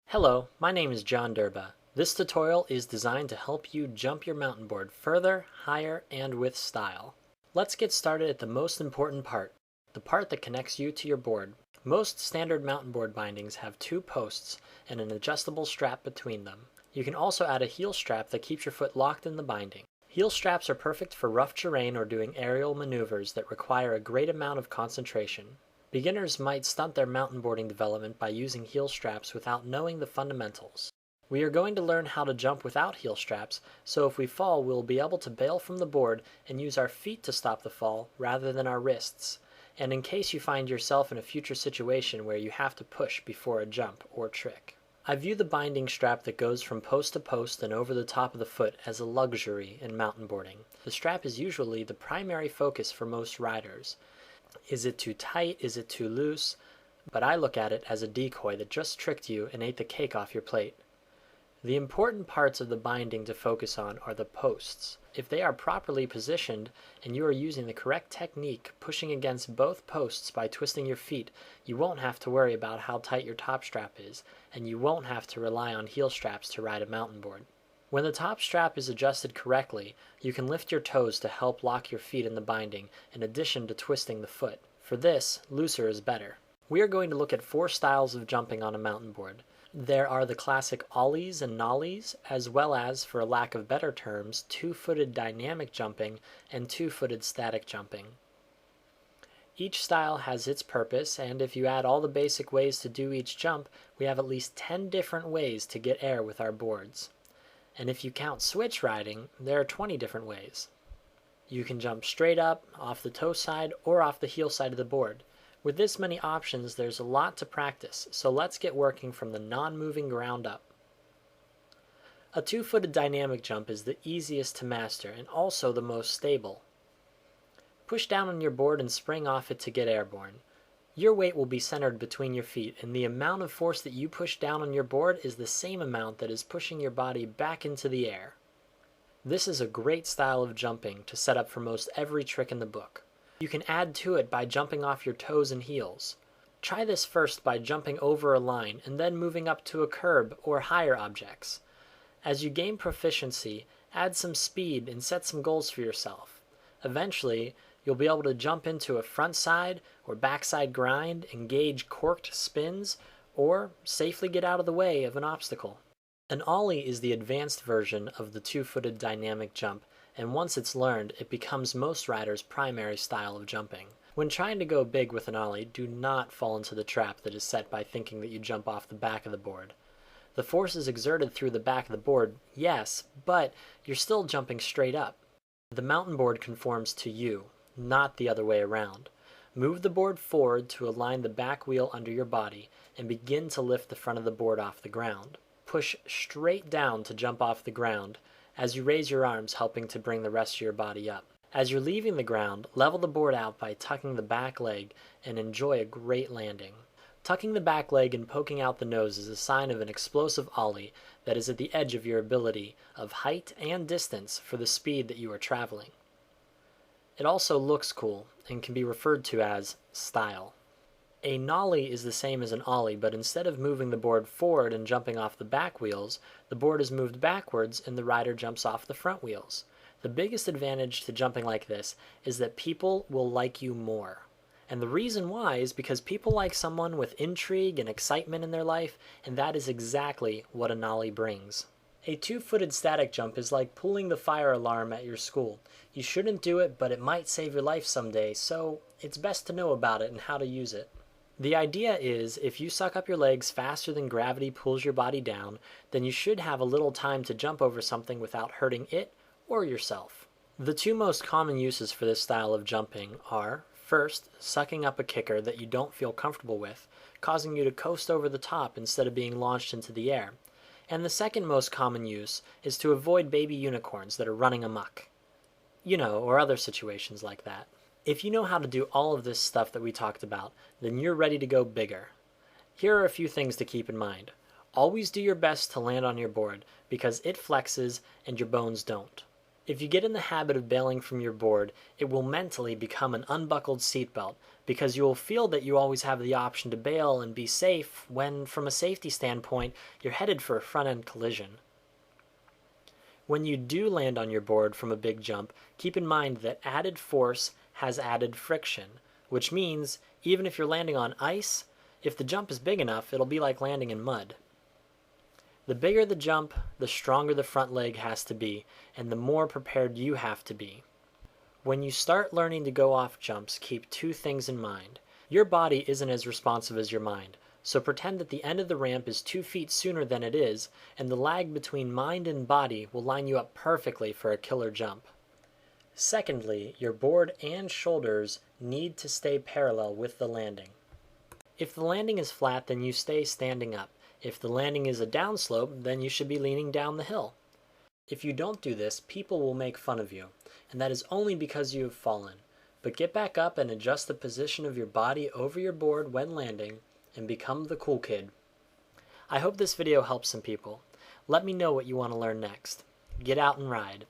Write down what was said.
Hello, my name is Diurba. This tutorial is designed to help you jump your mountain board further, higher, and with style. Let's get started at the most important part, the part that connects you to your board. Most standard mountain board bindings have two posts and an adjustable strap between them. You can also add a heel strap that keeps your foot locked in the binding. Heel straps are perfect for rough terrain or doing aerial maneuvers that require a great amount of concentration. Beginners might stunt their mountain boarding development by using heel straps without knowing the fundamentals. We are going to learn how to jump without heel straps, so if we fall, we'll be able to bail from the board and use our feet to stop the fall rather than our wrists. And in case you find yourself in a future situation where you have to push before a jump or trick. I view the binding strap that goes from post to post and over the top of the foot as a luxury in mountain boarding. The strap is usually the primary focus for most riders. Is it too tight? Is it too loose? But I look at it as a decoy that just tricked you and ate the cake off your plate. The important parts of the binding to focus on are the posts. If they are properly positioned and you are using the correct technique, pushing against both posts by twisting your feet, you won't have to worry about how tight your top strap is, and you won't have to rely on heel straps to ride a mountain board. When the top strap is adjusted correctly, you can lift your toes to help lock your feet in the binding, in addition to twisting the foot. For this, looser is better. We are going to look at 4 styles of jumping on a mountain board. There are the classic ollies and nollies, as well as, for a lack of better terms, 2-footed dynamic jumping and 2-footed static jumping. Each style has its purpose, and if you add all the basic ways to do each jump, we have at least 10 different ways to get air with our boards. And if you count switch riding, there are 20 different ways. You can jump straight up, off the toe side, or off the heel side of the board. With this many options, there's a lot to practice, so let's get working from the non-moving ground up. A 2-footed dynamic jump is the easiest to master and also the most stable. Push down on your board and spring off it to get airborne. Your weight will be centered between your feet, and the amount of force that you push down on your board is the same amount that is pushing your body back into the air. This is a great style of jumping to set up for most every trick in the book. You can add to it by jumping off your toes and heels. Try this first by jumping over a line and then moving up to a curb or higher objects. As you gain proficiency, add some speed and set some goals for yourself. Eventually, you'll be able to jump into a front side or backside grind, engage corked spins, or safely get out of the way of an obstacle. An ollie is the advanced version of the 2-footed dynamic jump, and once it's learned, it becomes most riders' primary style of jumping. When trying to go big with an ollie, do not fall into the trap that is set by thinking that you jump off the back of the board. The force is exerted through the back of the board, yes, but you're still jumping straight up. The mountain board conforms to you, not the other way around. Move the board forward to align the back wheel under your body and begin to lift the front of the board off the ground. Push straight down to jump off the ground as you raise your arms, helping to bring the rest of your body up. As you're leaving the ground, level the board out by tucking the back leg and enjoy a great landing. Tucking the back leg and poking out the nose is a sign of an explosive ollie that is at the edge of your ability of height and distance for the speed that you are traveling. It also looks cool and can be referred to as style. A nollie is the same as an ollie, but instead of moving the board forward and jumping off the back wheels, the board is moved backwards and the rider jumps off the front wheels. The biggest advantage to jumping like this is that people will like you more. And the reason why is because people like someone with intrigue and excitement in their life, and that is exactly what a nollie brings. A 2-footed static jump is like pulling the fire alarm at your school. You shouldn't do it, but it might save your life someday, so it's best to know about it and how to use it. The idea is, if you suck up your legs faster than gravity pulls your body down, then you should have a little time to jump over something without hurting it or yourself. The 2 most common uses for this style of jumping are, first, sucking up a kicker that you don't feel comfortable with, causing you to coast over the top instead of being launched into the air. And the second most common use is to avoid baby unicorns that are running amok. Or other situations like that. If you know how to do all of this stuff that we talked about, then you're ready to go bigger. Here are a few things to keep in mind. Always do your best to land on your board because it flexes and your bones don't. If you get in the habit of bailing from your board, it will mentally become an unbuckled seatbelt because you will feel that you always have the option to bail and be safe when, from a safety standpoint, you're headed for a front-end collision. When you do land on your board from a big jump, keep in mind that added force has added friction, which means even if you're landing on ice, if the jump is big enough, it'll be like landing in mud. The bigger the jump, the stronger the front leg has to be, and the more prepared you have to be. When you start learning to go off jumps, keep two things in mind. Your body isn't as responsive as your mind, so pretend that the end of the ramp is 2 feet sooner than it is, and the lag between mind and body will line you up perfectly for a killer jump. Secondly, your board and shoulders need to stay parallel with the landing. If the landing is flat, then you stay standing up. If the landing is a downslope, then you should be leaning down the hill. If you don't do this, people will make fun of you, and that is only because you have fallen. But get back up and adjust the position of your body over your board when landing, and become the cool kid. I hope this video helps some people. Let me know what you want to learn next. Get out and ride.